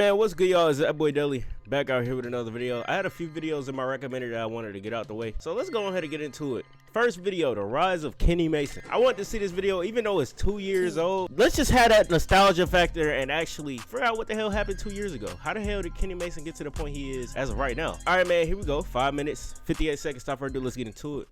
man, what's good, y'all? It's that boy DELI back out here with another video. I had a few videos in my recommended that I wanted to get out the way, so let's go ahead and get into it. First video, the rise of Kenny Mason. I wanted to see this video even though it's 2 years old. Let's just have that nostalgia factor and actually figure out what the hell happened 2 years ago. How the hell did Kenny Mason get to the point he is as of right now? All right, man, here we go. 5 minutes, 58 seconds. Stop further ado. Let's get into it.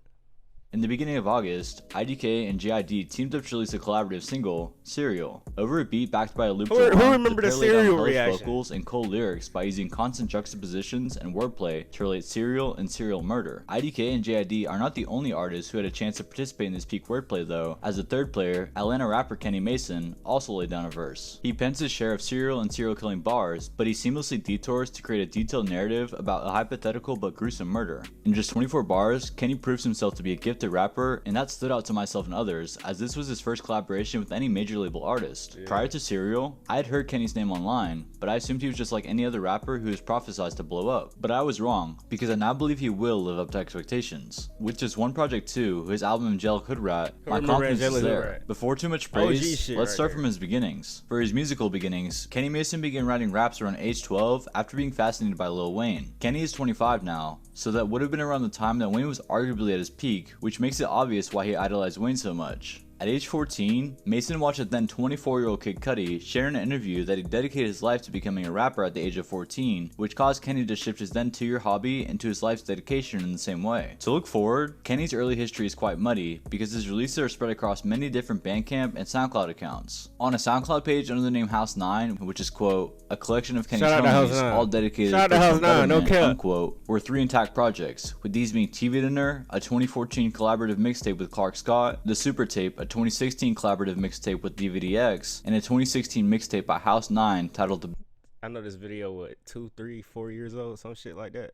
In the beginning of August, IDK and JID teamed up to release a collaborative single, Serial. Over a beat backed by a loop Who remember the Serial reaction? Vocals and cold lyrics by using constant juxtapositions and wordplay to relate serial and serial murder. IDK and JID are not the only artists who had a chance to participate in this peak wordplay though, as the third player, Atlanta rapper Kenny Mason, also laid down a verse. He pens his share of serial and serial killing bars, but he seamlessly detours to create a detailed narrative about a hypothetical but gruesome murder. In just 24 bars, Kenny proves himself to be a gifted rapper, and that stood out to myself and others, as this was his first collaboration with any major label artist. Prior to Serial, I had heard Kenny's name online, but I assumed he was just like any other rapper who was prophesized to blow up. But I was wrong, because I now believe he will live up to expectations. With just one project too, his album Angelic Hood Rat, my confidence is there. Before too much praise, let's start from his beginnings. For his musical beginnings, Kenny Mason began writing raps around age 12 after being fascinated by Lil Wayne. Kenny is 25 now, so that would have been around the time that Wayne was arguably at his peak, which makes it obvious why he idolized Wayne so much. At age 14, Mason watched a then 24-year-old Kid Cudi share in an interview that he dedicated his life to becoming a rapper at the age of 14, which caused Kenny to shift his then 2-year hobby into his life's dedication in the same way. To look forward, Kenny's early history is quite muddy because his releases are spread across many different Bandcamp and SoundCloud accounts. On a SoundCloud page under the name House 9, which is quote, a collection of Kenny's homies all dedicated to betterment, unquote, were 3 intact projects, with these being TV Dinner, a 2014 collaborative mixtape with Clark Scott, The Super Tape, a 2016 collaborative mixtape with DVDX, and a 2016 mixtape by House 9 titled The... I know this video, what, 2, 3, 4 years old, some shit like that.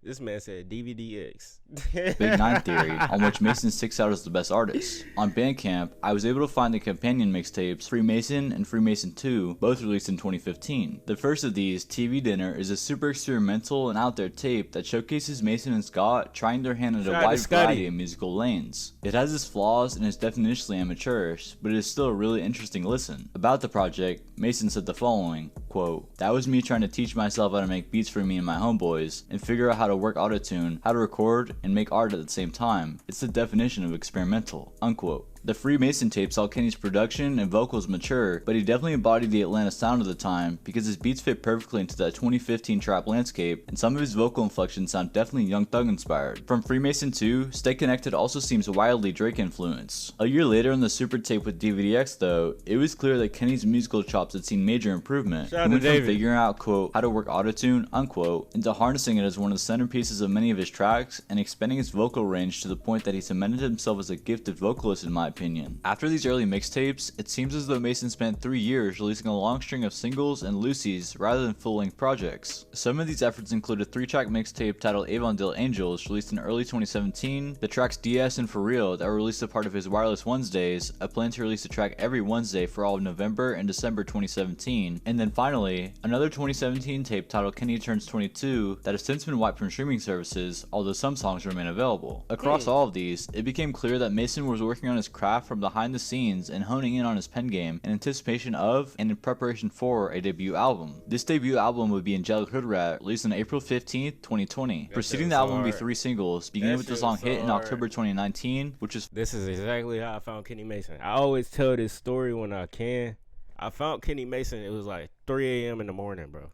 This man said DVDX. Big 9 Theory, on which Mason sticks out as the best artist. On Bandcamp, I was able to find the companion mixtapes Freemason and Freemason 2, both released in 2015. The first of these, TV Dinner, is a super experimental and out there tape that showcases Mason and Scott trying their hand at a wide variety of musical lanes. It has its flaws and is definitionally amateurish, but it is still a really interesting listen. About the project, Mason said the following, quote, "That was me trying to teach myself how to make beats for me and my homeboys, and figure out how to work autotune, how to record, and make art at the same time. It's the definition of experimental," unquote. The Freemason tape saw Kenny's production and vocals mature, but he definitely embodied the Atlanta sound of the time because his beats fit perfectly into that 2015 trap landscape, and some of his vocal inflections sound definitely Young Thug inspired. From Freemason 2, Stay Connected also seems wildly Drake influenced. A year later on the Super Tape with DVDX though, it was clear that Kenny's musical chops had seen major improvement. He went from figuring out, quote, how to work autotune, unquote, into harnessing it as one of the centerpieces of many of his tracks, and expanding his vocal range to the point that he cemented himself as a gifted vocalist in my opinion. After these early mixtapes, it seems as though Mason spent 3 years releasing a long string of singles and loosies rather than full-length projects. Some of these efforts include a 3-track mixtape titled Avondale Angels released in early 2017, the tracks DS and For Real that were released as part of his Wireless Wednesdays, a plan to release a track every Wednesday for all of November and December 2017, and then finally, another 2017 tape titled Kenny Turns 22 that has since been wiped from streaming services, although some songs remain available. Across all of these, it became clear that Mason was working on his craft from behind the scenes and honing in on his pen game in anticipation of and in preparation for a debut album. This debut album would be Angelic Hood Rat, released on April 15th, 2020. Preceding the album would be 3 singles, beginning with the song Hit in October 2019, which is... This is exactly how I found Kenny Mason. I always tell this story when I can. I found Kenny Mason, it was like 3 a.m. in the morning, bro.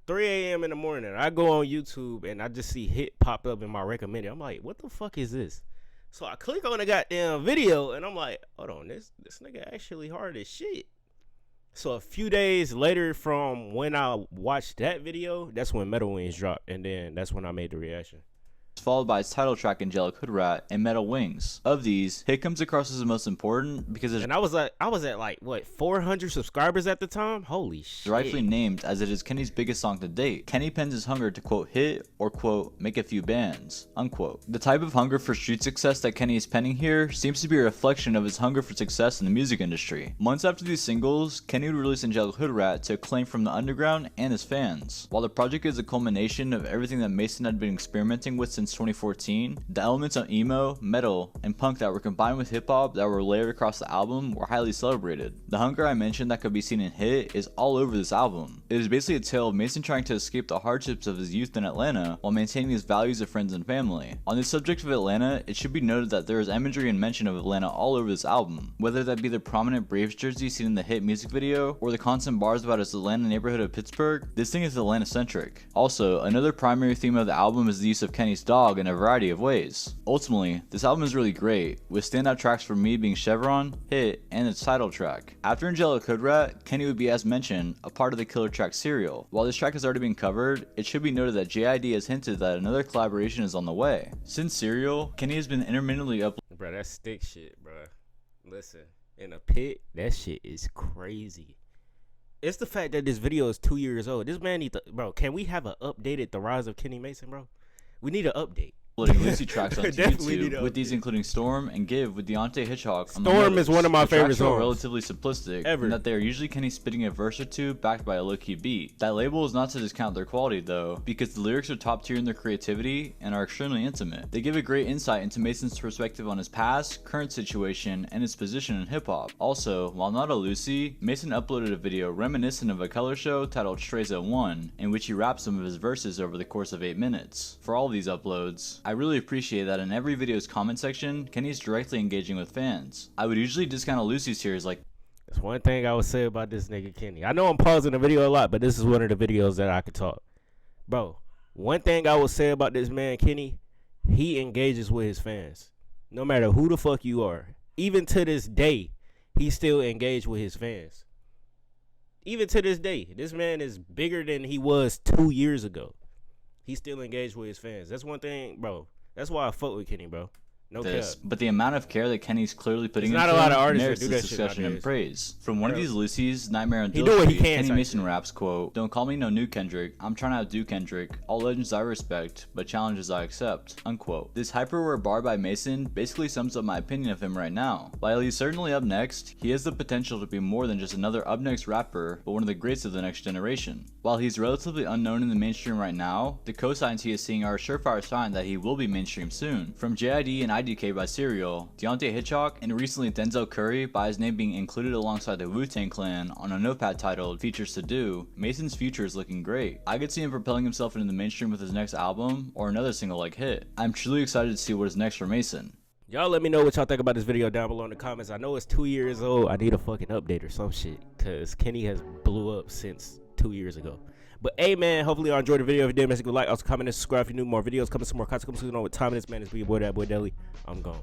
3 a.m. in the morning. I go on YouTube and I just see Hit pop up in my recommended. I'm like, what the fuck is this? So I click on the goddamn video and I'm like, hold on, this nigga actually hard as shit. So a few days later from when I watched that video, that's when Metal Wings dropped, and then that's when I made the reaction. Followed by its title track Angelic Hood Rat and Metal Wings. Of these, Hit comes across as the most important because it's... And I was at like what, 400 subscribers at the time? Holy shit. Rightfully named as it is Kenny's biggest song to date. Kenny pens his hunger to quote hit or quote make a few bands, unquote. The type of hunger for street success that Kenny is penning here seems to be a reflection of his hunger for success in the music industry. Months after these singles, Kenny would release Angelic Hood Rat to acclaim from the underground and his fans. While the project is a culmination of everything that Mason had been experimenting with since since 2014, the elements of emo, metal, and punk that were combined with hip hop that were layered across the album were highly celebrated. The hunger I mentioned that could be seen in Hit is all over this album. It is basically a tale of Mason trying to escape the hardships of his youth in Atlanta while maintaining his values of friends and family. On the subject of Atlanta, it should be noted that there is imagery and mention of Atlanta all over this album, whether that be the prominent Braves jersey seen in the Hit music video or the constant bars about his Atlanta neighborhood of Pittsburgh. This thing is Atlanta centric. Also, another primary theme of the album is the use of Kenny's dog in a variety of ways. Ultimately, this album is really great, with standout tracks for me being Chevron, Hit, and its title track. After Angelic Hood Rat, Kenny would be, as mentioned, a part of the killer track Serial. While this track has already been covered, it should be noted that JID has hinted that another collaboration is on the way. Since Serial, Kenny has been intermittently uploading. Bro, that's stick shit, bro. Listen, in a pit, that shit is crazy. It's the fact that this video is 2 years old. This man needs to, bro, can we have an updated The Rise of Kenny Mason, bro? We need an update. Lucy tracks on YouTube, with these including Storm and Give with Deontay Hitchcock. Storm is one of my favorite songs. Relatively simplistic, in that they are usually Kenny spitting a verse or two backed by a low-key beat. That label is not to discount their quality though, because the lyrics are top tier in their creativity and are extremely intimate. They give a great insight into Mason's perspective on his past, current situation, and his position in hip-hop. Also, while not a Lucy, Mason uploaded a video reminiscent of a color show titled Strayza 1, in which he rapped some of his verses over the course of 8 minutes. For all these uploads, I really appreciate that in every video's comment section, Kenny's directly engaging with fans. I would usually discount a Lucy series like. That's one thing I would say about this nigga Kenny. I know I'm pausing the video a lot, but this is one of the videos that I could talk. Bro, one thing I would say about this man Kenny, he engages with his fans. No matter who the fuck you are. Even to this day, he still engaged with his fans. Even to this day, this man is bigger than he was 2 years ago. He still engaged with his fans. That's one thing, bro. That's why I fuck with Kenny, bro. No cap. But the amount of care that Kenny's clearly putting into not a lot of artists merits that do this that discussion shit and praise. From one of these Lucy's, Nightmare on He Dill do what he Street, can, Kenny Mason raps, quote, "Don't call me no new Kendrick. I'm trying to outdo Kendrick. All legends I respect, but challenges I accept," unquote. This hyperware bar by Mason basically sums up my opinion of him right now. While he's certainly up next, he has the potential to be more than just another up next rapper, but one of the greats of the next generation. While he's relatively unknown in the mainstream right now, the cosigns he is seeing are a surefire sign that he will be mainstream soon. From JID and IDK by Serial, Deontay Hitchcock, and recently Denzel Curry by his name being included alongside the Wu-Tang Clan on a notepad titled Features to Do, Mason's future is looking great. I could see him propelling himself into the mainstream with his next album or another single like Hit. I'm truly excited to see what is next for Mason. Y'all let me know what y'all think about this video down below in the comments. I know it's 2 years old. I need a fucking update or some shit, because Kenny has blew up since 2 years ago. But hey man, hopefully y'all enjoyed the video. If you did, make sure you like, also comment and subscribe if you need more videos coming, some more content coming soon. You know what time it is, man. It's your boy, that boy DELI. I'm gone.